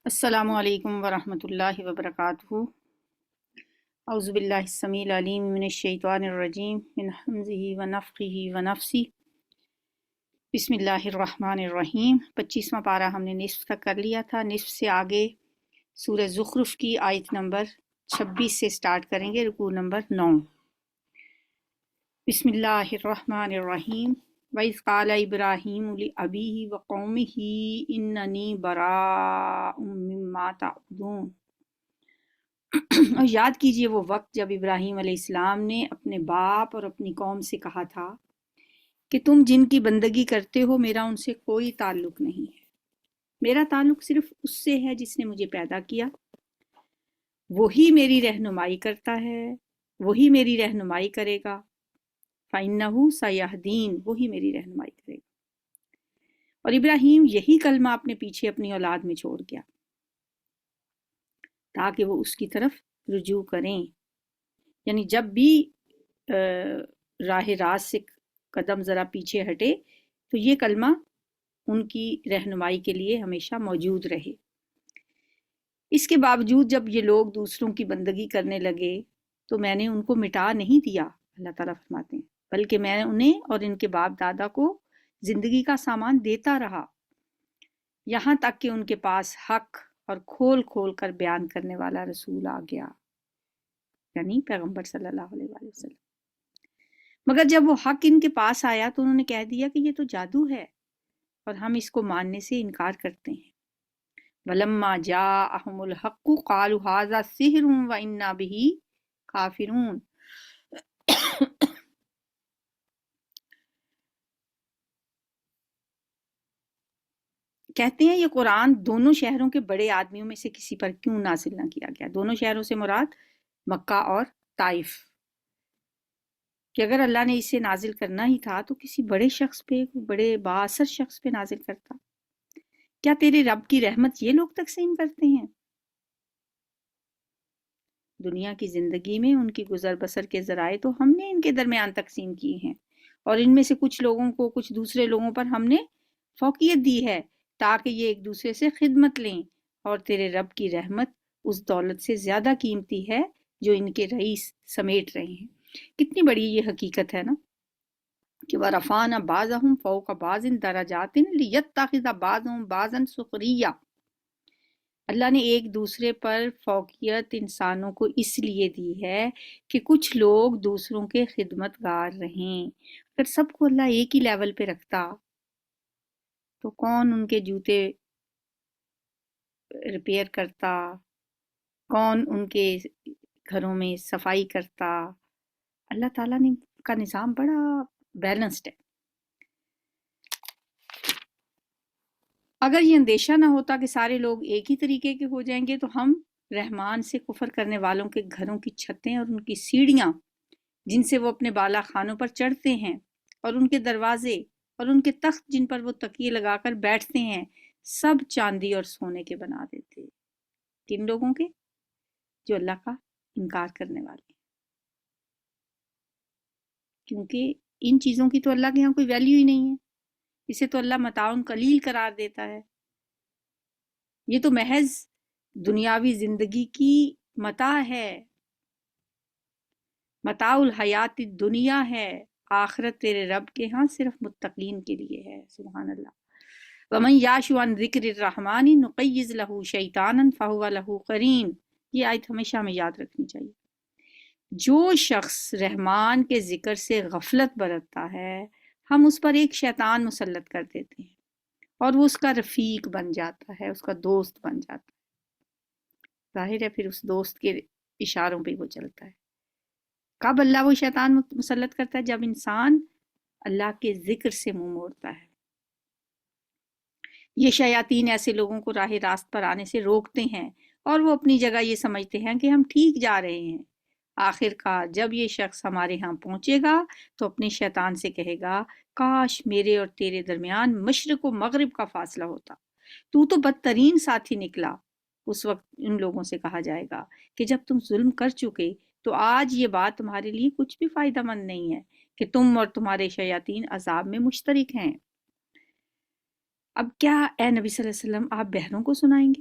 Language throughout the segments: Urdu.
السلام علیکم ورحمۃ اللہ وبرکاتہ۔ اعوذ باللہ السمیع العلیم من الشیطان الرجیم من حمزہ ونفخہ ونفثہ۔ بسم اللہ الرحمن الرحیم۔ 25واں پارہ ہم نے نصف تک کر لیا تھا۔ نصف سے آگے سورہ زخرف کی آیت نمبر 26 سے سٹارٹ کریں گے، رکوع نمبر 9۔ بسم اللہ الرحمن الرحیم۔ وَإِذْ قَالَ إِبْرَاهِيمُ لِأَبِيهِ وَقَوْمِهِ إِنَّنِي بَرَاءٌ مِّمَّا تَعْبُدُونَ۔ اور یاد کیجئے وہ وقت جب ابراہیم علیہ السلام نے اپنے باپ اور اپنی قوم سے کہا تھا کہ تم جن کی بندگی کرتے ہو میرا ان سے کوئی تعلق نہیں ہے، میرا تعلق صرف اس سے ہے جس نے مجھے پیدا کیا، وہی میری رہنمائی کرتا ہے، وہی میری رہنمائی کرے گا، فَإِنَّهُ سَيَهْدِينِ، وہی میری رہنمائی کرے گا۔ اور ابراہیم یہی کلمہ اپنے پیچھے اپنی اولاد میں چھوڑ گیا تاکہ وہ اس کی طرف رجوع کریں، یعنی جب بھی راہ راست سے قدم ذرا پیچھے ہٹے تو یہ کلمہ ان کی رہنمائی کے لیے ہمیشہ موجود رہے۔ اس کے باوجود جب یہ لوگ دوسروں کی بندگی کرنے لگے تو میں نے ان کو مٹا نہیں دیا، اللہ تعالیٰ فرماتے ہیں، بلکہ میں انہیں اور ان کے باپ دادا کو زندگی کا سامان دیتا رہا یہاں تک کہ ان کے پاس حق اور کھول کھول کر بیان کرنے والا رسول آ گیا، یعنی پیغمبر صلی اللہ علیہ وآلہ وسلم۔ مگر جب وہ حق ان کے پاس آیا تو انہوں نے کہہ دیا کہ یہ تو جادو ہے اور ہم اس کو ماننے سے انکار کرتے ہیں۔ وَلَمَّا جَاءَهُمُ الْحَقُّ قَالُوا هَٰذَا سِحْرٌ وَإِنَّا بِهِ کافرون۔ کہتے ہیں یہ قرآن دونوں شہروں کے بڑے آدمیوں میں سے کسی پر کیوں نازل نہ کیا گیا؟ دونوں شہروں سے مراد مکہ اور طائف، کہ اگر اللہ نے اسے نازل کرنا ہی تھا تو کسی بڑے شخص پہ، بڑے بااثر شخص پہ نازل کرتا۔ کیا تیرے رب کی رحمت یہ لوگ تقسیم کرتے ہیں؟ دنیا کی زندگی میں ان کی گزر بسر کے ذرائع تو ہم نے ان کے درمیان تقسیم کیے ہیں، اور ان میں سے کچھ لوگوں کو کچھ دوسرے لوگوں پر ہم نے فوقیت دی ہے تاکہ یہ ایک دوسرے سے خدمت لیں، اور تیرے رب کی رحمت اس دولت سے زیادہ قیمتی ہے جو ان کے رئیس سمیٹ رہے ہیں۔ کتنی بڑی یہ حقیقت ہے نا کہ وَرَفَعْنَا بَعْضَهُمْ فَوْقَ بَعْضٍ دَرَجَاتٍ لِيَتَّخِذَ بَعْضُهُمْ بَعْضًا سُخْرِيًّا۔ اللہ نے ایک دوسرے پر فوقیت انسانوں کو اس لیے دی ہے کہ کچھ لوگ دوسروں کے خدمت گار رہیں۔ اگر سب کو اللہ ایک ہی لیول پہ رکھتا تو کون ان کے جوتے ریپیئر کرتا، کون ان کے گھروں میں صفائی کرتا؟ اللہ تعالیٰ نے کا نظام بڑا بیلنسڈ ہے۔ اگر یہ اندیشہ نہ ہوتا کہ سارے لوگ ایک ہی طریقے کے ہو جائیں گے تو ہم رحمان سے کفر کرنے والوں کے گھروں کی چھتیں اور ان کی سیڑھیاں جن سے وہ اپنے بالا خانوں پر چڑھتے ہیں، اور ان کے دروازے اور ان کے تخت جن پر وہ تکیے لگا کر بیٹھتے ہیں، سب چاندی اور سونے کے بنا دیتے۔ کن لوگوں کے؟ جو اللہ کا انکار کرنے والے ہیں، کیونکہ ان چیزوں کی تو اللہ کے یہاں کوئی ویلیو ہی نہیں ہے، اسے تو اللہ متاع قلیل قرار دیتا ہے۔ یہ تو محض دنیاوی زندگی کی متاع ہے، متاع الحیات دنیا ہے، آخرت تیرے رب کے ہاں صرف متقین کے لیے ہے۔ سبحان اللہ۔ وَمَن يَعْشُ عَن ذِكْرِ الرَّحْمَنِ نُقَيِّضْ لَهُ شَيْطَانًا فَهُوَ لَهُ قَرِينٌ۔ یہ آیت ہمیشہ ہمیں یاد رکھنی چاہیے۔ جو شخص رحمان کے ذکر سے غفلت برتتا ہے ہم اس پر ایک شیطان مسلط کر دیتے ہیں اور وہ اس کا رفیق بن جاتا ہے، اس کا دوست بن جاتا ہے۔ ظاہر ہے پھر اس دوست کے اشاروں پہ وہ چلتا ہے۔ کب اللہ وہ شیطان مسلط کرتا ہے؟ جب انسان اللہ کے ذکر سے منہ موڑتا ہے۔ یہ شیاطین ایسے لوگوں کو راہ راست پر آنے سے روکتے ہیں اور وہ اپنی جگہ یہ سمجھتے ہیں کہ ہم ٹھیک جا رہے ہیں۔ آخر کار جب یہ شخص ہمارے ہاں پہنچے گا تو اپنے شیطان سے کہے گا کاش میرے اور تیرے درمیان مشرق و مغرب کا فاصلہ ہوتا، تو تو بدترین ساتھی نکلا۔ اس وقت ان لوگوں سے کہا جائے گا کہ جب تم ظلم کر چکے تو آج یہ بات تمہارے لیے کچھ بھی فائدہ مند نہیں ہے کہ تم اور تمہارے شیاطین عذاب میں مشترک ہیں۔ اب کیا اے نبی صلی اللہ علیہ وسلم آپ بہروں کو سنائیں گے؟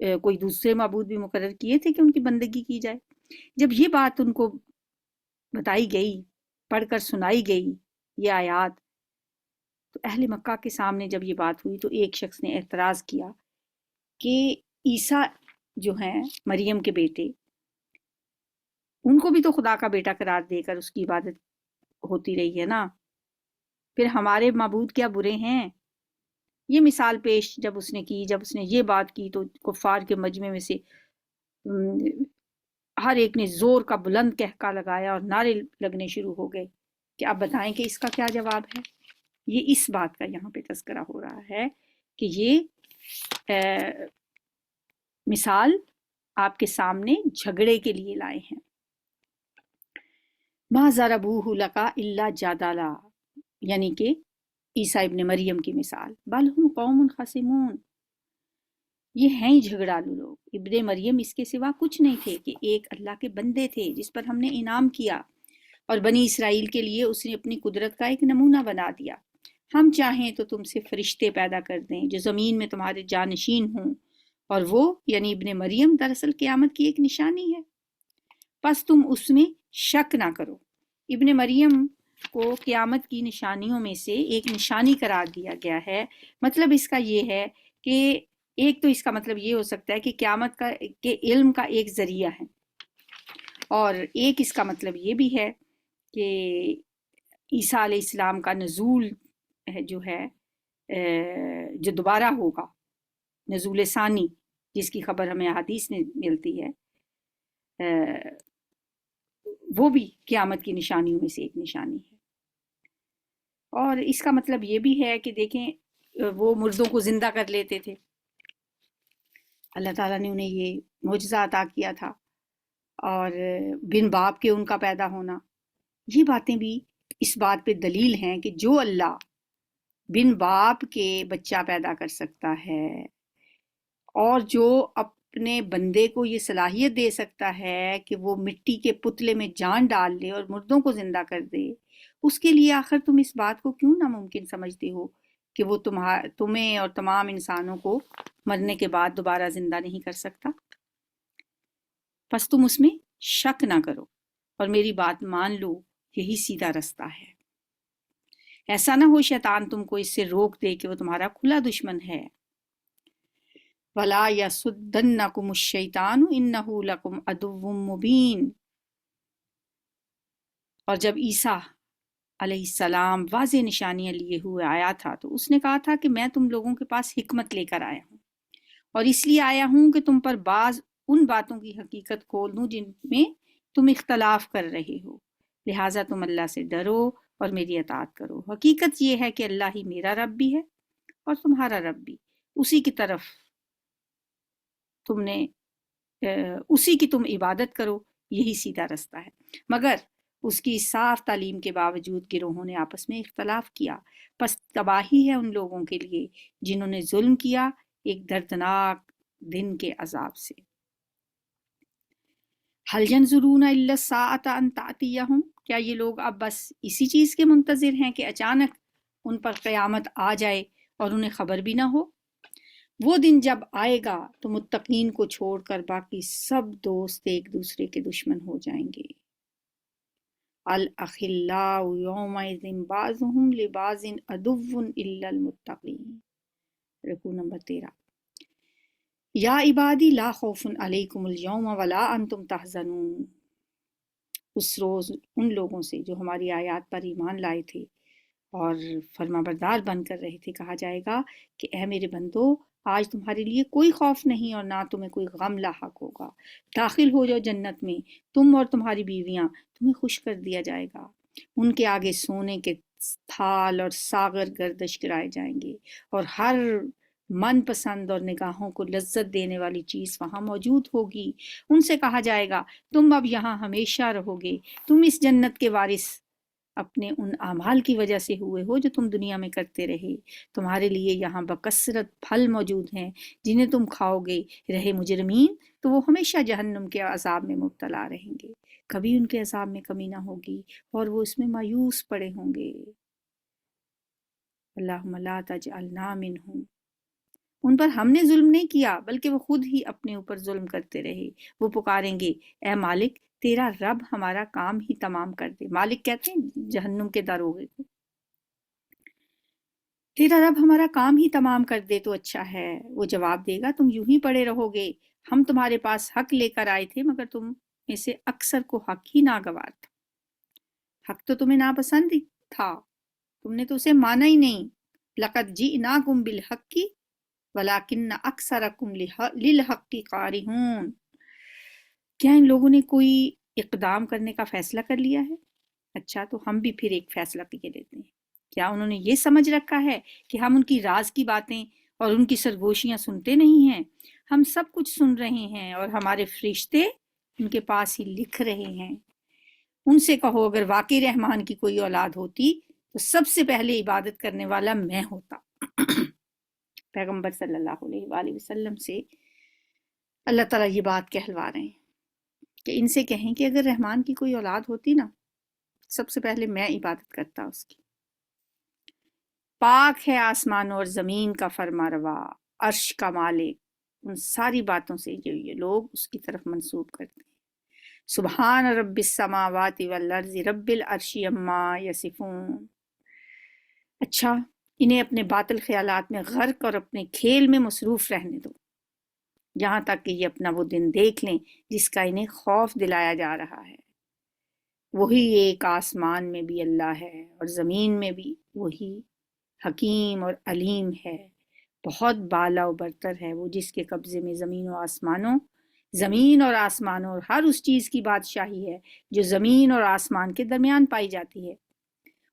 کوئی دوسرے معبود بھی مقرر کیے تھے کہ ان کی بندگی کی جائے؟ جب یہ بات ان کو بتائی گئی، پڑھ کر سنائی گئی یہ آیات، تو اہل مکہ کے سامنے جب یہ بات ہوئی تو ایک شخص نے اعتراض کیا کہ عیسیٰ جو ہیں مریم کے بیٹے، ان کو بھی تو خدا کا بیٹا قرار دے کر اس کی عبادت ہوتی رہی ہے نا، پھر ہمارے معبود کیا برے ہیں؟ یہ مثال پیش جب اس نے کی، جب اس نے یہ بات کی تو کفار کے مجمع میں سے ہر ایک نے زور کا بلند کہکا لگایا اور نعرے لگنے شروع ہو گئے کہ آپ بتائیں کہ اس کا کیا جواب ہے۔ یہ اس بات کا یہاں پہ تذکرہ ہو رہا ہے کہ یہ مثال آپ کے سامنے جھگڑے کے لیے لائے ہیں۔ ما ضربوہ لک الا جدلا، یعنی کہ عیسیٰ ابن مریم کی مثال، بل ہم قوم خصمون، یہ ہیں جھگڑالو لوگ۔ ابن مریم اس کے سوا کچھ نہیں تھے کہ ایک اللہ کے بندے تھے جس پر ہم نے انعام کیا، اور بنی اسرائیل کے لیے اس نے اپنی قدرت کا ایک نمونہ بنا دیا۔ ہم چاہیں تو تم سے فرشتے پیدا کر دیں جو زمین میں تمہارے جانشین ہوں، اور وہ یعنی ابن مریم دراصل قیامت کی ایک نشانی ہے، پس تم اس میں شک نہ کرو۔ ابن مریم کو قیامت کی نشانیوں میں سے ایک نشانی قرار دیا گیا ہے۔ مطلب اس کا یہ ہے کہ ایک تو اس کا مطلب یہ ہو سکتا ہے کہ قیامت کے علم کا ایک ذریعہ ہے، اور ایک اس کا مطلب یہ بھی ہے کہ عیسیٰ علیہ السلام کا نزول جو ہے جو دوبارہ ہوگا، نزول ثانی، جس کی خبر ہمیں احادیث میں ملتی ہے، وہ بھی قیامت کی نشانیوں میں سے ایک نشانی ہے۔ اور اس کا مطلب یہ بھی ہے کہ دیکھیں وہ مردوں کو زندہ کر لیتے تھے، اللہ تعالیٰ نے انہیں یہ معجزہ عطا کیا تھا، اور بن باپ کے ان کا پیدا ہونا، یہ باتیں بھی اس بات پہ دلیل ہیں کہ جو اللہ بن باپ کے بچہ پیدا کر سکتا ہے، اور جو اپنے بندے کو یہ صلاحیت دے سکتا ہے کہ وہ مٹی کے پتلے میں جان ڈال دے اور مردوں کو زندہ کر دے، اس کے لیے آخر تم اس بات کو کیوں ناممکن سمجھتے ہو کہ وہ تمہیں اور تمام انسانوں کو مرنے کے بعد دوبارہ زندہ نہیں کر سکتا؟ پس تم اس میں شک نہ کرو اور میری بات مان لو، یہی سیدھا رستہ ہے۔ ایسا نہ ہو شیطان تم کو اس سے روک دے کہ وہ تمہارا کھلا دشمن ہے۔ وَلَا يَصُدَّنَّكُمُ الشَّيْطَانُ إِنَّهُ لَكُمْ عَدُوٌّ مُّبِينٌ۔ اور جب عیسیٰ علیہ السلام واضح نشانیاں لیے ہوئے آیا تھا تو اس نے کہا تھا کہ میں تم لوگوں کے پاس حکمت لے کر آیا ہوں، اور اس لیے آیا ہوں کہ تم پر بعض ان باتوں کی حقیقت کھول دوں جن میں تم اختلاف کر رہے ہو، لہٰذا تم اللہ سے ڈرو اور میری اطاعت کرو۔ حقیقت یہ ہے کہ اللہ ہی میرا رب بھی ہے اور تمہارا رب بھی، اسی کی طرف اسی کی تم عبادت کرو، یہی سیدھا رستہ ہے۔ مگر اس کی صاف تعلیم کے باوجود گروہوں نے آپس میں اختلاف کیا، پس تباہی ہے ان لوگوں کے لیے جنہوں نے ظلم کیا ایک دردناک دن کے عذاب سے۔ هل ينظرون الا الساعة ان تأتيهم، کیا یہ لوگ اب بس اسی چیز کے منتظر ہیں کہ اچانک ان پر قیامت آ جائے اور انہیں خبر بھی نہ ہو؟ وہ دن جب آئے گا تو متقین کو چھوڑ کر باقی سب دوست ایک دوسرے کے دشمن ہو جائیں گے۔ الاخلاء یومئذ بعضهم لبعض عدو الا المتقین، رکوع نمبر 13۔ یا عبادی لا خوف علیکم اليوم ولا انتم تحزنون، اس روز ان لوگوں سے جو ہماری آیات پر ایمان لائے تھے اور فرما بردار بن کر رہے تھے کہا جائے گا کہ اے میرے بندو، آج تمہارے لیے کوئی خوف نہیں اور نہ تمہیں کوئی غم لاحق ہوگا، داخل ہو جاؤ جنت میں، تم اور تمہاری بیویاں، تمہیں خوش کر دیا جائے گا، ان کے آگے سونے کے تھال اور ساغر گردش کرائے جائیں گے، اور ہر من پسند اور نگاہوں کو لذت دینے والی چیز وہاں موجود ہوگی۔ ان سے کہا جائے گا تم اب یہاں ہمیشہ رہو گے، تم اس جنت کے وارث اپنے ان اعمال کی وجہ سے ہوئے ہو جو تم دنیا میں کرتے رہے، تمہارے لیے یہاں بکثرت پھل موجود ہیں جنہیں تم کھاؤ گے، رہے مجرمین تو وہ ہمیشہ جہنم کے عذاب میں مبتلا رہیں گے، کبھی ان کے عذاب میں کمی نہ ہوگی اور وہ اس میں مایوس پڑے ہوں گے۔ اللہم لا تجعلنا منہم۔ ان پر ہم نے ظلم نہیں کیا بلکہ وہ خود ہی اپنے اوپر ظلم کرتے رہے۔ وہ پکاریں گے اے مالک تیرا رب ہمارا کام ہی تمام کر دے۔ مالک کہتے ہیں جہنم کے داروغے کو، تیرا رب ہمارا کام ہی تمام کر دے تو اچھا ہے۔ وہ جواب دے گا تم یوں ہی پڑے رہو گے، ہم تمہارے پاس حق لے کر آئے تھے مگر تم میں سے اکثر کو حق ہی ناگوار تھا۔ حق تو تمہیں ناپسند ہی تھا، تم نے تو اسے مانا ہی نہیں۔ لقد جئناکم بالحق ولکن اکثرکم للحق کارہون۔ کیا ان لوگوں نے کوئی اقدام کرنے کا فیصلہ کر لیا ہے؟ اچھا تو ہم بھی پھر ایک فیصلہ کیے لیتے ہیں۔ کیا انہوں نے یہ سمجھ رکھا ہے کہ ہم ان کی راز کی باتیں اور ان کی سرگوشیاں سنتے نہیں ہیں؟ ہم سب کچھ سن رہے ہیں اور ہمارے فرشتے ان کے پاس ہی لکھ رہے ہیں۔ ان سے کہو اگر واقعی رحمان کی کوئی اولاد ہوتی تو سب سے پہلے عبادت کرنے والا میں ہوتا۔ پیغمبر صلی اللہ علیہ وآلہ وسلم سے اللہ تعالیٰ یہ بات کہلوا رہے ہیں کہ ان سے کہیں کہ اگر رحمان کی کوئی اولاد ہوتی نا، سب سے پہلے میں عبادت کرتا اس کی۔ پاک ہے آسمان اور زمین کا فرما روا، عرش کا مالک، ان ساری باتوں سے جو یہ لوگ اس کی طرف منسوب کرتے ہیں۔ سبحان رب السماوات والارض رب العرش عما یصفون۔ اچھا انہیں اپنے باطل خیالات میں غرق اور اپنے کھیل میں مصروف رہنے دو، یہاں تک کہ یہ اپنا وہ دن دیکھ لیں جس کا انہیں خوف دلایا جا رہا ہے۔ وہی ایک آسمان میں بھی اللہ ہے اور زمین میں بھی وہی حکیم اور علیم ہے، بہت بالا و برتر ہے وہ جس کے قبضے میں زمین اور آسمانوں اور ہر اس چیز کی بادشاہی ہے جو زمین اور آسمان کے درمیان پائی جاتی ہے،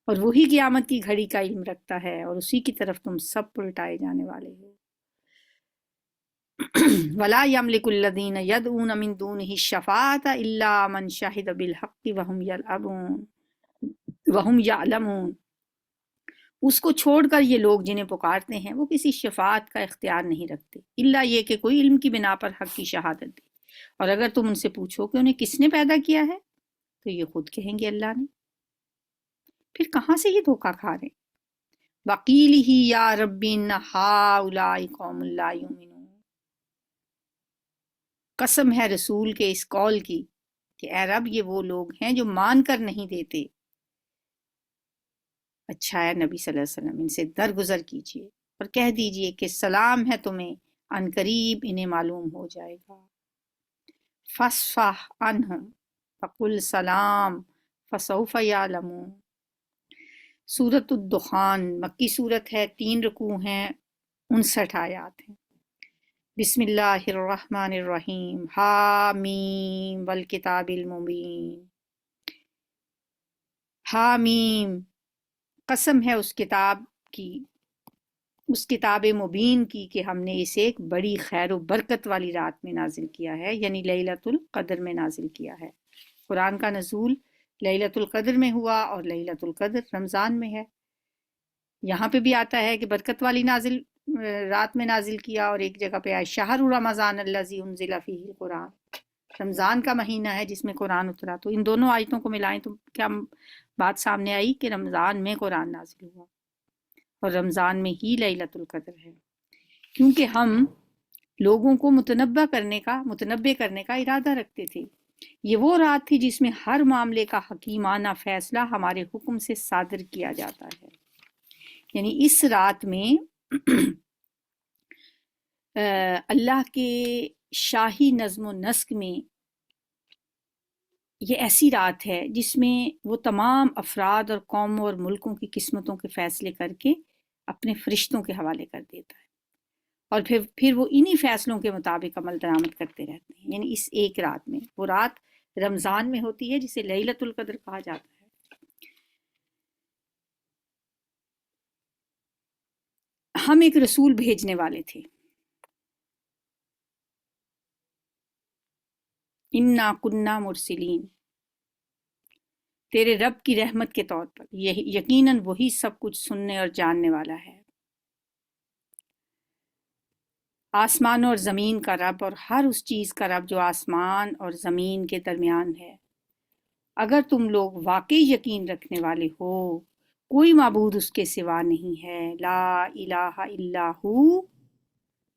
اور وہی قیامت کی گھڑی کا علم رکھتا ہے اور اسی کی طرف تم سب پلٹائے جانے والے ہو۔ وَلَا يَمْلِكُ الَّذِينَ يَدْعُونَ مِن دُونِهِ الشَّفَاعَةَ إِلَّا مَنْ شَهِدَ بِالْحَقِّ وَهُمْ يَعْلَمُونَ۔ اس کو چھوڑ کر یہ لوگ جنہیں پکارتے ہیں وہ کسی شفاعت کا اختیار نہیں رکھتے الا یہ کہ کوئی علم کی بنا پر حق کی شہادت دے، اور اگر تم ان سے پوچھو کہ انہیں کس نے پیدا کیا ہے تو یہ خود کہیں گے اللہ نے، پھر کہاں سے یہ دھوکہ کھا رہے ہیں؟ وَقِيلِهِ يَا رَبِّ إِنَّ هَٰؤُلَاءِ قَوْمٌ لَا يُؤْمِنُونَ۔ قسم ہے رسول کے اس قول کی کہ اے رب یہ وہ لوگ ہیں جو مان کر نہیں دیتے۔ اچھا ہے نبی صلی اللہ علیہ وسلم ان سے درگزر کیجئے اور کہہ دیجئے کہ سلام ہے تمہیں، ان قریب انہیں معلوم ہو جائے گا۔ فَاصْفَحْ عَنْهُمْ فَقُلْ سَلَام فَسَوْفَ يَعْلَمُونَ۔ سورۃ الدخان مکی سورت ہے، 3 رکوع ہیں، 59 آیات ہیں۔ بسم اللہ الرحمن الرحیم، حامیم والکتاب المبین۔ حامیم، قسم ہے اس کتاب مبین کی کہ ہم نے اسے ایک بڑی خیر و برکت والی رات میں نازل کیا ہے، یعنی لیلۃ القدر میں نازل کیا ہے۔ قرآن کا نزول لیلۃ القدر میں ہوا اور لیلۃ القدر رمضان میں ہے۔ یہاں پہ بھی آتا ہے کہ برکت والی رات میں نازل کیا، اور ایک جگہ پہ آیا شہر رمضان الذی انزل فیہ القرآن، رمضان کا مہینہ ہے جس میں قرآن اترا۔ تو ان دونوں آیتوں کو ملائیں تو کیا بات سامنے آئی کہ رمضان میں قرآن نازل ہوا اور رمضان میں ہی لیلۃ القدر ہے، کیونکہ ہم لوگوں کو متنبع کرنے کا ارادہ رکھتے تھے۔ یہ وہ رات تھی جس میں ہر معاملے کا حکیمانہ فیصلہ ہمارے حکم سے صادر کیا جاتا ہے، یعنی اس رات میں اللہ کے شاہی نظم و نسق میں یہ ایسی رات ہے جس میں وہ تمام افراد اور قوموں اور ملکوں کی قسمتوں کے فیصلے کر کے اپنے فرشتوں کے حوالے کر دیتا ہے، اور پھر وہ انہی فیصلوں کے مطابق عمل درآمد کرتے رہتے ہیں، یعنی اس ایک رات میں۔ وہ رات رمضان میں ہوتی ہے جسے لیلۃ القدر کہا جاتا ہے۔ ہم ایک رسول بھیجنے والے تھے، انا کننا مرسلین، تیرے رب کی رحمت کے طور پر، یقیناً وہی سب کچھ سننے اور جاننے والا ہے۔ آسمان اور زمین کا رب اور ہر اس چیز کا رب جو آسمان اور زمین کے درمیان ہے، اگر تم لوگ واقعی یقین رکھنے والے ہو کوئی معبود اس کے سوا نہیں ہے، لا الہ الا ہو،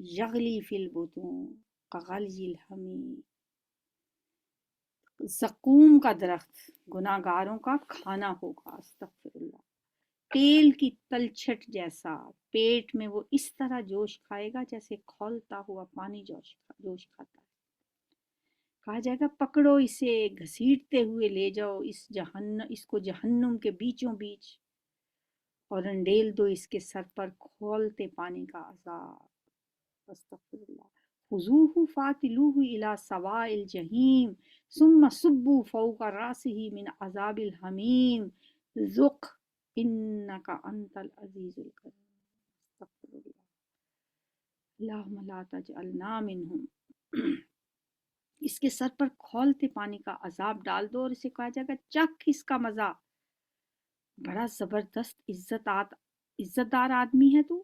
یغلی فی البطون کغلی الحمی، زقوم کا درخت گناہگاروں کا کھانا ہوگا، استغفر اللہ، تیل کی تلچھٹ جیسا، پیٹ میں وہ اس طرح جوش کھائے گا جیسے کھولتا ہوا پانی جوش کھاتا ہے۔ کہا جائے گا پکڑو اسے، گھسیٹتے ہوئے لے جاؤ اس کو جہنم کے بیچوں بیچ، اور انڈیل دو اس کے سر پر کھولتے پانی کا عذاب، استغفر اللہ، خذوہ فاعتلوہ الی سواء الجحیم ثم صبوا فوق راسہ من عذاب الحمیم ذق انک انت العزیز الکریم، استغفر اللہ، اللہم لا تجعلنا منہم۔ اس کے سر پر کھولتے پانی کا عذاب ڈال دو اور اسے کہا جائے گا چکھ اس کا مزہ، بڑا زبردست عزت دار آدمی ہے تو،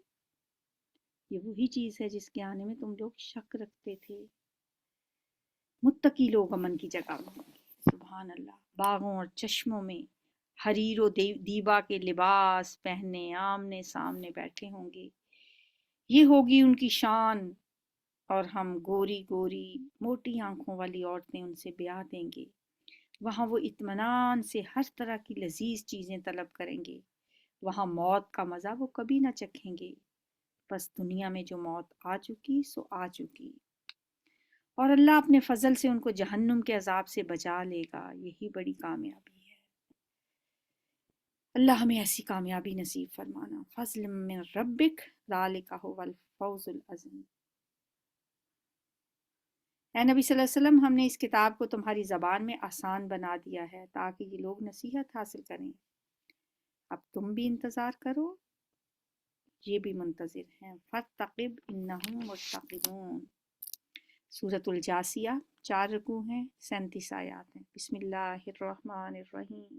یہ وہی چیز ہے جس کے آنے میں تم لوگ شک رکھتے تھے۔ متقی لوگ امن کی جگہ میں ہوں گے، سبحان اللہ، باغوں اور چشموں میں حریر و دیبا کے لباس پہنے آمنے سامنے بیٹھے ہوں گے، یہ ہوگی ان کی شان، اور ہم گوری گوری موٹی آنکھوں والی عورتیں ان سے بیاہ دیں گے، وہاں وہ اطمینان سے ہر طرح کی لذیذ چیزیں طلب کریں گے، وہاں موت کا مزہ وہ کبھی نہ چکھیں گے، بس دنیا میں جو موت آ چکی سو آ چکی، اور اللہ اپنے فضل سے ان کو جہنم کے عذاب سے بچا لے گا، یہی بڑی کامیابی ہے۔ اللہ ہمیں ایسی کامیابی نصیب فرمانا، فضل من ربک ذالک هو الفوز العظیم۔ اے نبی صلی اللہ علیہ وسلم، ہم نے اس کتاب کو تمہاری زبان میں آسان بنا دیا ہے تاکہ یہ لوگ نصیحت حاصل کریں، اب تم بھی انتظار کرو، یہ بھی منتظر ہیں، فَارْتَقِبْ إِنَّهُمْ مُرْتَقِبُونَ۔ سورۃ الجاثیہ 4 رکوع ہیں، 37 آیات ہیں۔ بسم اللہ الرحمن الرحیم،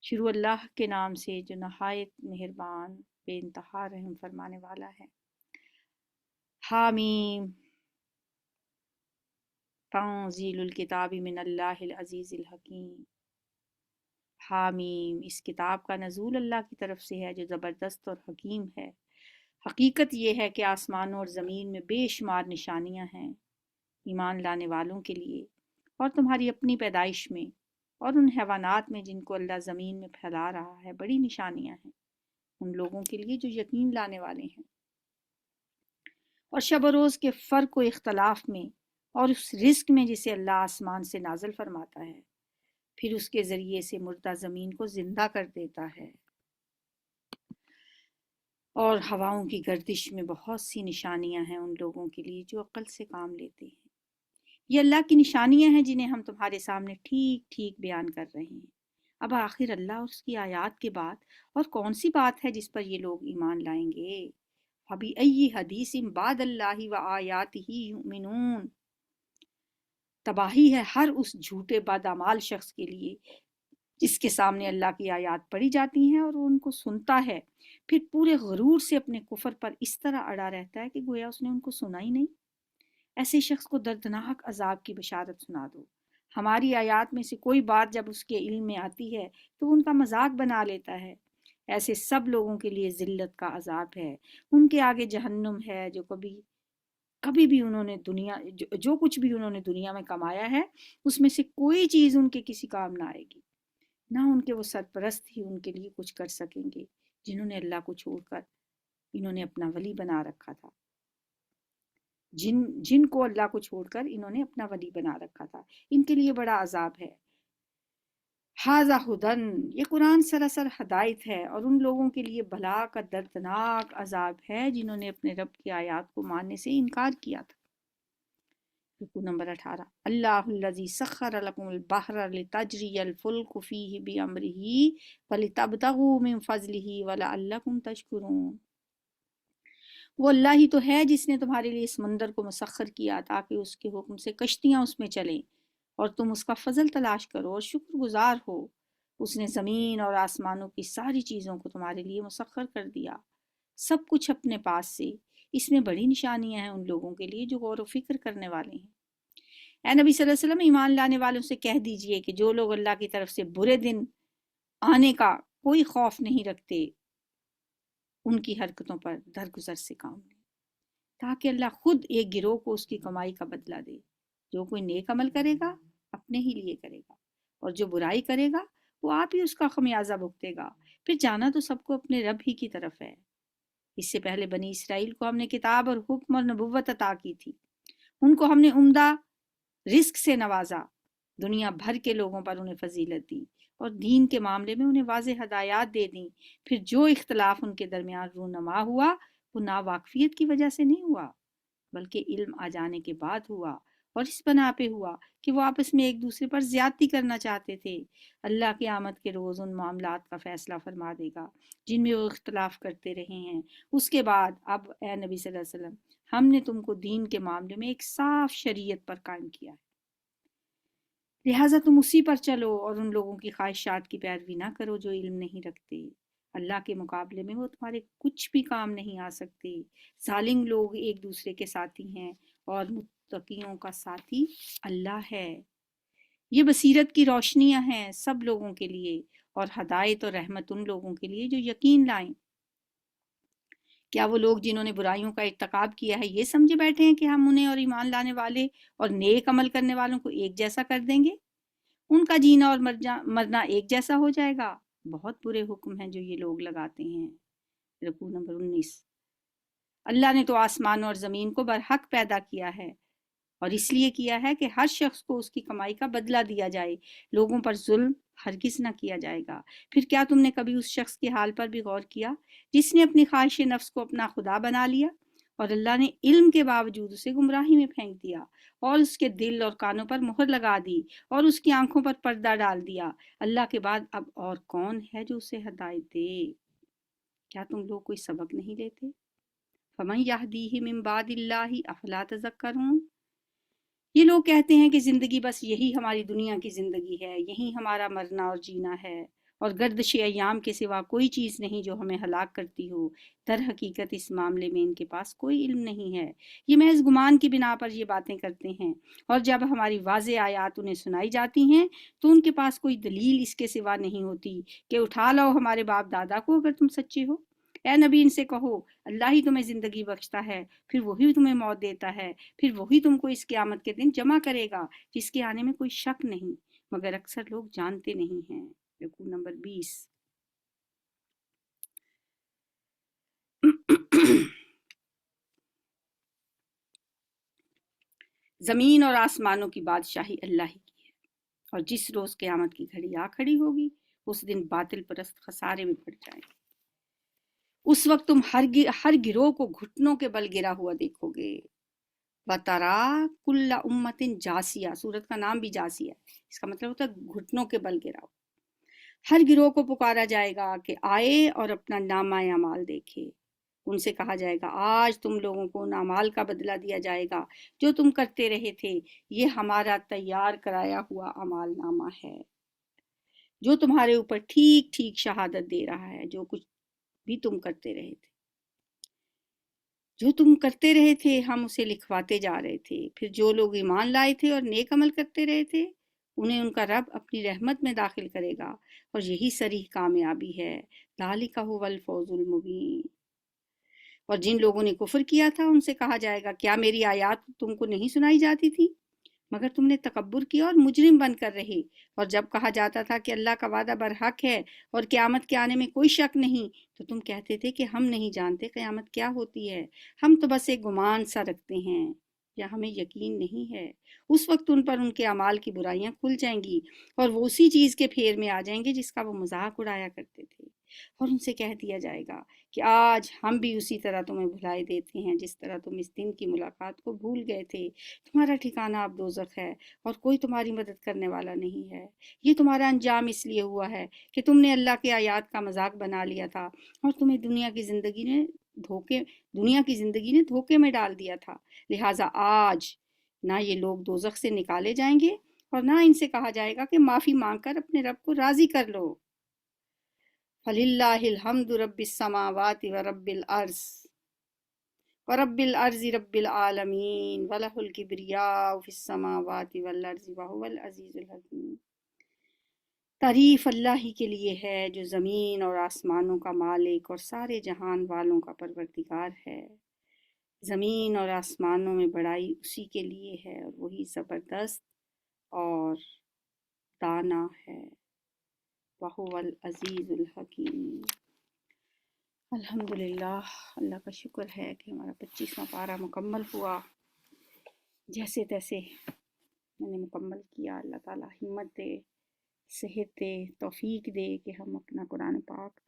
شروع اللہ کے نام سے جو نہایت مہربان بے انتہا رحم فرمانے والا ہے۔ حامیم، تنزیل الکتاب من اللہ العزیز الحکیم۔ حامیم، اس کتاب کا نزول اللہ کی طرف سے ہے جو زبردست اور حکیم ہے۔ حقیقت یہ ہے کہ آسمانوں اور زمین میں بے شمار نشانیاں ہیں ایمان لانے والوں کے لیے، اور تمہاری اپنی پیدائش میں اور ان حیوانات میں جن کو اللہ زمین میں پھیلا رہا ہے بڑی نشانیاں ہیں ان لوگوں کے لیے جو یقین لانے والے ہیں۔ اور شب و روز کے فرق و اختلاف میں اور اس رزق میں جسے اللہ آسمان سے نازل فرماتا ہے، پھر اس کے ذریعے سے مردہ زمین کو زندہ کر دیتا ہے، اور ہواؤں کی گردش میں بہت سی نشانیاں ہیں ان لوگوں کے لیے جو عقل سے کام لیتے ہیں۔ یہ اللہ کی نشانیاں ہیں جنہیں ہم تمہارے سامنے ٹھیک ٹھیک بیان کر رہے ہیں۔ اب آخر اللہ اور اس کی آیات کے بعد اور کون سی بات ہے جس پر یہ لوگ ایمان لائیں گے؟ فَبِأَيِّ حَدِيثٍ بَعْدَ اللَّهِ وَآيَاتِهِ يُؤْمِنُونَ، تباہی ہے ہر اس جھوٹے بدعمال شخص کے لیے جس کے سامنے اللہ کی آیات پڑھی جاتی ہیں اور وہ ان کو سنتا ہے، پھر پورے غرور سے اپنے کفر پر اس طرح اڑا رہتا ہے کہ گویا اس نے ان کو سنا ہی نہیں۔ ایسے شخص کو دردناک عذاب کی بشارت سنا دو۔ ہماری آیات میں سے کوئی بات جب اس کے علم میں آتی ہے تو وہ ان کا مذاق بنا لیتا ہے۔ ایسے سب لوگوں کے لیے ذلت کا عذاب ہے، ان کے آگے جہنم ہے، جو کبھی بھی انہوں نے جو کچھ بھی انہوں نے دنیا میں کمایا ہے اس میں سے کوئی چیز ان کے کسی کام نہ آئے گی، نہ ان کے وہ سرپرست ہی ان کے لیے کچھ کر سکیں گے جنہوں نے اللہ کو چھوڑ کر انہوں نے اپنا ولی بنا رکھا تھا، جن کو اللہ کو چھوڑ کر انہوں نے اپنا ولی بنا رکھا تھا، ان کے لیے بڑا عذاب ہے۔ ھذا ھدن، یہ قرآن سراسر ہدایت ہے، اور ان لوگوں کے لیے بھلا کا دردناک عذاب ہے جنہوں نے اپنے رب کی آیات کو ماننے سے انکار کیا تھا۔ رکوع نمبر 18، اللہ الذی سخر لکم البحر لتجری الفلک فیہ بامرہ ولتبتغوا من فضلہ ولعلکم تشکرون۔ وہ اللہ ہی تو ہے جس نے تمہارے لیے سمندر کو مسخر کیا تاکہ اس کے حکم سے کشتیاں اس میں چلیں اور تم اس کا فضل تلاش کرو اور شکر گزار ہو۔ اس نے زمین اور آسمانوں کی ساری چیزوں کو تمہارے لیے مسخر کر دیا، سب کچھ اپنے پاس سے، اس میں بڑی نشانیاں ہیں ان لوگوں کے لیے جو غور و فکر کرنے والے ہیں۔ اے نبی صلی اللہ علیہ وسلم، ایمان لانے والوں سے کہہ دیجئے کہ جو لوگ اللہ کی طرف سے برے دن آنے کا کوئی خوف نہیں رکھتے ان کی حرکتوں پر درگزر سے کام لیں۔ تاکہ اللہ خود ایک گروہ کو اس کی کمائی کا بدلہ دے۔ جو کوئی نیک عمل کرے گا اپنے ہی لیے کرے گا، اور جو برائی کرے گا وہ آپ ہی اس کا خمیازہ بھگتے گا۔ پھر جانا تو سب کو اپنے رب ہی کی طرف ہے۔ اس سے پہلے بنی اسرائیل کو ہم نے کتاب اور حکم اور نبوت عطا کی تھی۔ ان کو ہم نے عمدہ رزق سے نوازا، دنیا بھر کے لوگوں پر انہیں فضیلت دی اور دین کے معاملے میں انہیں واضح ہدایات دے دیں۔ پھر جو اختلاف ان کے درمیان رونما ہوا وہ ناواقفیت کی وجہ سے نہیں ہوا، بلکہ علم آ جانے کے بعد ہوا، اور اس بنا پہ ہوا کہ وہ آپس میں ایک دوسرے پر زیادتی کرنا چاہتے تھے۔ اللہ کی آمد کے روز ان معاملات کا فیصلہ فرما دے گا جن میں وہ اختلاف کرتے رہے ہیں۔ اس کے بعد اب اے نبی صلی اللہ علیہ وسلم، ہم نے تم کو دین کے معاملے میں ایک صاف شریعت پر قائم کیا ہے، لہٰذا تم اسی پر چلو اور ان لوگوں کی خواہشات کی پیروی نہ کرو جو علم نہیں رکھتے۔ اللہ کے مقابلے میں وہ تمہارے کچھ بھی کام نہیں آ سکتے۔ ظالم لوگ ایک دوسرے کے ساتھی ہیں اور متقیوں کا ساتھی اللہ ہے۔ یہ بصیرت کی روشنیاں ہیں سب لوگوں کے لیے، اور ہدایت اور رحمت ان لوگوں کے لیے جو یقین لائیں۔ کیا وہ لوگ جنہوں نے برائیوں کا ارتکاب کیا ہے یہ سمجھے بیٹھے ہیں کہ ہم انہیں اور ایمان لانے والے اور نیک عمل کرنے والوں کو ایک جیسا کر دیں گے؟ ان کا جینا اور مرنا ایک جیسا ہو جائے گا۔ بہت برے حکم ہیں جو یہ لوگ لگاتے ہیں۔ رکوع نمبر 19۔ اللہ نے تو آسمان اور زمین کو برحق پیدا کیا ہے، اور اس لیے کیا ہے کہ ہر شخص کو اس کی کمائی کا بدلہ دیا جائے۔ لوگوں پر ظلم ہرگز نہ کیا جائے گا۔ پھر کیا تم نے کبھی اس شخص کے حال پر بھی غور کیا جس نے اپنی خواہش نفس کو اپنا خدا بنا لیا، اور اللہ نے علم کے باوجود اسے گمراہی میں پھینک دیا، اور اس کے دل اور کانوں پر مہر لگا دی، اور اس کی آنکھوں پر پردہ ڈال دیا۔ اللہ کے بعد اب اور کون ہے جو اسے ہدایت دے؟ کیا تم لوگ کوئی سبق نہیں لیتے؟ فَمَن يَهْدِيهِ مِن بَعْدِ اللَّهِ أَفَلَا تَذَكَّرُونَ۔ یہ لوگ کہتے ہیں کہ زندگی بس یہی ہماری دنیا کی زندگی ہے، یہی ہمارا مرنا اور جینا ہے، اور گردش ایام کے سوا کوئی چیز نہیں جو ہمیں ہلاک کرتی ہو۔ در حقیقت اس معاملے میں ان کے پاس کوئی علم نہیں ہے، یہ محض گمان کی بنا پر یہ باتیں کرتے ہیں، اور جب ہماری واضح آیات انہیں سنائی جاتی ہیں تو ان کے پاس کوئی دلیل اس کے سوا نہیں ہوتی کہ اٹھا لاؤ ہمارے باپ دادا کو اگر تم سچے ہو۔ اے نبی ان سے کہو، اللہ ہی تمہیں زندگی بخشتا ہے، پھر وہی تمہیں موت دیتا ہے، پھر وہی تم کو اس قیامت کے دن جمع کرے گا جس کے آنے میں کوئی شک نہیں، مگر اکثر لوگ جانتے نہیں ہیں۔ رکوع نمبر 20۔ زمین اور آسمانوں کی بادشاہی اللہ ہی کی ہے، اور جس روز قیامت کی گھڑی آ کھڑی ہوگی اس دن باطل پرست خسارے میں پڑ جائیں گے۔ اس وقت تم ہر گروہ کو گھٹنوں کے بل گرا ہوا دیکھو گے۔ وَتَرَا كُلَّ أُمَّةٍ جاسیہ، سورت کا نام بھی جاسیہ ہے، اس کا مطلب ہوتا ہے گھٹنوں کے بل گرا ہوا۔ ہر گروہ کو پکارا جائے گا کہ آئے اور اپنا نامہ اعمال دیکھے۔ ان سے کہا جائے گا آج تم لوگوں کو ان اعمال کا بدلہ دیا جائے گا جو تم کرتے رہے تھے، یہ ہمارا تیار کرایا ہوا اعمال نامہ ہے جو تمہارے اوپر ٹھیک ٹھیک شہادت دے رہا ہے جو کچھ بھی تم کرتے رہے تھے۔ جو تم کرتے رہے تھے ہم اسے لکھواتے جا رہے تھے۔ پھر جو لوگ ایمان لائے تھے اور نیک عمل کرتے رہے تھے انہیں ان کا رب اپنی رحمت میں داخل کرے گا، اور یہی صریح کامیابی ہے۔ ذالک ھو الفوز المبین۔ اور جن لوگوں نے کفر کیا تھا ان سے کہا جائے گا کیا میری آیات تم کو نہیں سنائی جاتی تھی؟ مگر تم نے تکبر کیا اور مجرم بن کر رہے۔ اور جب کہا جاتا تھا کہ اللہ کا وعدہ برحق ہے اور قیامت کے آنے میں کوئی شک نہیں، تو تم کہتے تھے کہ ہم نہیں جانتے قیامت کیا ہوتی ہے، ہم تو بس ایک گمان سا رکھتے ہیں یا ہمیں یقین نہیں ہے۔ اس وقت ان پر ان کے اعمال کی برائیاں کھل جائیں گی اور وہ اسی چیز کے پھیر میں آ جائیں گے جس کا وہ مذاق اڑایا کرتے تھے، اور ان سے کہہ دیا جائے گا کہ آج ہم بھی اسی طرح تمہیں بھلائے دیتے ہیں جس طرح تم اس دن کی ملاقات کو بھول گئے تھے۔ تمہارا ٹھکانہ اب دوزخ ہے اور کوئی تمہاری مدد کرنے والا نہیں ہے۔ یہ تمہارا انجام اس لیے ہوا ہے کہ تم نے اللہ کے آیات کا مذاق بنا لیا تھا اور تمہیں دنیا کی زندگی نے دھوکے میں ڈال دیا تھا، لہٰذا آج نہ یہ لوگ دوزخ سے نکالے جائیں گے اور نہ ان سے کہا جائے گا کہ معافی مانگ کر اپنے رب کو راضی کر لو۔ فَلِلَّهِ الْحَمْدُ رَبِّ السَّمَاوَاتِ وَرَبِّ الْأَرْضِ وَرَبِّ الْأَرْضِ رَبِّ الْعَالَمِينَ وَلَهُ الْكِبْرِيَاءُ فِي السَّمَاوَاتِ وَالْأَرْضِ وَهُوَ الْعَزِيزُ الْحَكِيمُ۔ تعریف اللہ ہی کے لیے ہے جو زمین اور آسمانوں کا مالک اور سارے جہان والوں کا پروردگار ہے۔ زمین اور آسمانوں میں بڑائی اسی کے لیے ہے اور وہی زبردست اور دانا ہے۔ وَهُوَ العزیز الحکیم۔ الحمدللہ، اللہ کا شکر ہے کہ ہمارا 25واں پارہ مکمل ہوا۔ جیسے تیسے میں نے مکمل کیا۔ اللہ تعالیٰ ہمت دے، صحت دے، توفیق دے کہ ہم اپنا قرآن پاک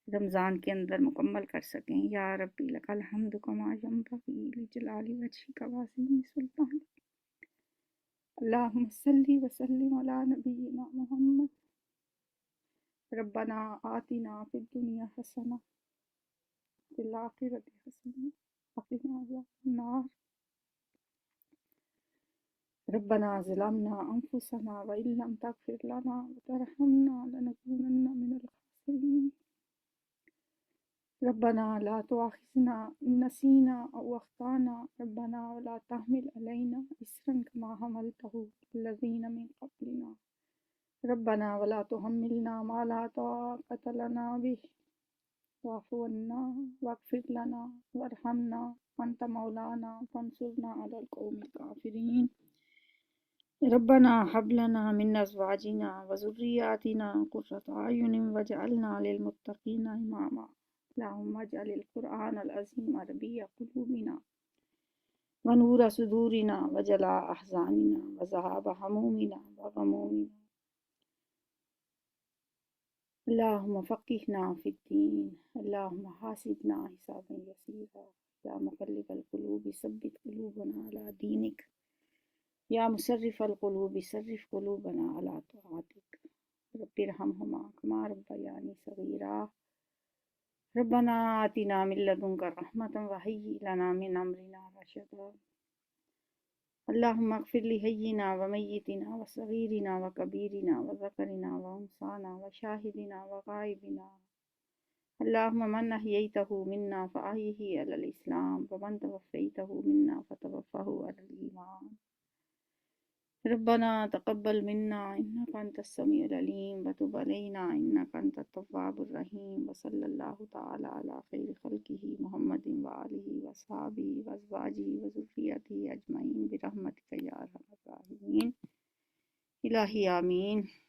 رمضان کے اندر مکمل کر سکیں۔ یا ربی لک الحمد کما ینبغی لجلال وجہک وعظیم سلطانک۔ اللہم صلی وسلم علی نبینا محمد۔ ربنا آتنا فی الدنیا حسنہ وفی الآخرۃ حسنہ وقنا عذاب النار۔ ربنا ظلمنا انفسنا وان لم تغفر لنا وترحمنا لنکونن من الخاسرین۔ ربنا لا تؤاخذنا إن نسينا أو أخطأنا ربنا ولا تحمل علينا إصرا كما حملته الذين من قبلنا ربنا ولا تحملنا ما لا طاقة لنا به واعف عنا واغفر لنا وارحمنا أنت مولانا فانصرنا على القوم الكافرين۔ ربنا هب لنا من أزواجنا وذرياتنا قرة أعين واجعلنا للمتقين إماما۔ اللهم اجعل القرآن العظیم ربیع قلوبنا ونور صدورنا وجلاء أحزاننا وذهاب همومنا وغمومنا۔ اللهم فقهنا في الدين، اللهم حاسبنا حسابا يسيرا، يا مقلب القلوب ثبت قلوبنا على دينك، يا مصرف القلوب صرف قلوبنا على طاعتك۔ رب ارحمهما كما ربياني صغيرا۔ ربنا آتنا من لدنك رحمة وهيئ لنا من أمرنا رشدا۔ اللهم اغفر لحينا وميتنا وصغيرنا وكبيرنا وذكرنا وأنثانا وشاهدنا وغائبنا۔ اللهم من أحييته منا فأحيه على الإسلام ومن توفيته منا فتوفه على الإيمان۔ ربنا تقبل منا إنك أنت السميع العليم وتب علينا إنك أنت التواب الرحيم۔ وصلى الله تعالى على خير خلقه محمد وآله وصحبه وأزواجه وذريته أجمعين برحمتك يا أرحم الراحمين۔ الہی آمین۔